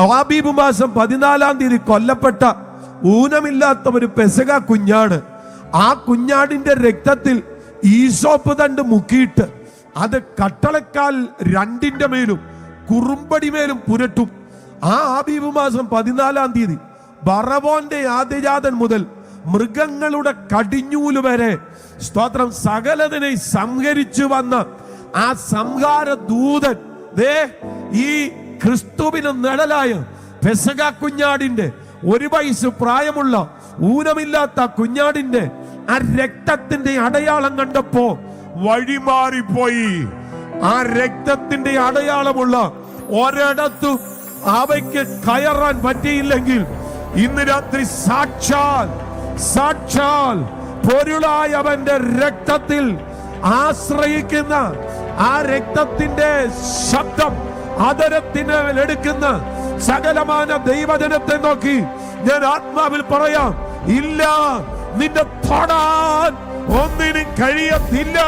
ആബീബ് മാസം 14-ാം തീയതി കൊല്ലപ്പെട്ട ഊനമില്ലാത്ത ഒരു പെസക കുഞ്ഞാട്. ആ കുഞ്ഞാടിന്റെ രക്തത്തിൽ ഈസോപ്പ് തണ്ട് മുക്കിയിട്ട് അത് കട്ടളക്കാൽ 2-ന്റെ മേലും കുറുമ്പടി മേലും പുരട്ടും. ആ ആബീബ് മാസം 14-ാം തീയതി ബറവോന്റെ ആദ്യജാതൻ മുതൽ മൃഗങ്ങളുടെ കടിഞ്ഞൂല് വരെ സ്തോത്രം സകലതിനെ സംഹരിച്ചു വന്ന ആ സംഹാര ദൂതൻ ഈ ക്രിസ്തുവിന് നിഴലായ പെസക കുഞ്ഞാടിന്റെ 1 വയസ്സ് പ്രായമുള്ള ഊനമില്ലാത്ത കുഞ്ഞാടിന്റെ ആ രക്തത്തിന്റെ അടയാളം കണ്ടപ്പോ വഴിമാറിപ്പോയി. ആ രക്തത്തിന്റെ അടയാളമുള്ള ഒരിടത്തും അവയ്ക്ക് കയറാൻ പറ്റിയില്ലെങ്കിൽ ഇന്ന് രാത്രി സാക്ഷാൽ പൊരുളായ അവന്റെ രക്തത്തിൽ ആശ്രയിക്കുന്ന ആ രക്തത്തിന്റെ ശബ്ദം അതരത്തിന് എടുക്കുന്ന സകലമാന ദൈവജനത്തെ നോക്കി ഞാൻ ആത്മാവിൽ പറയാം, ഇല്ല, നിന്റെ തൊടാൻ ഒന്നിനും കഴിയത്തില്ല.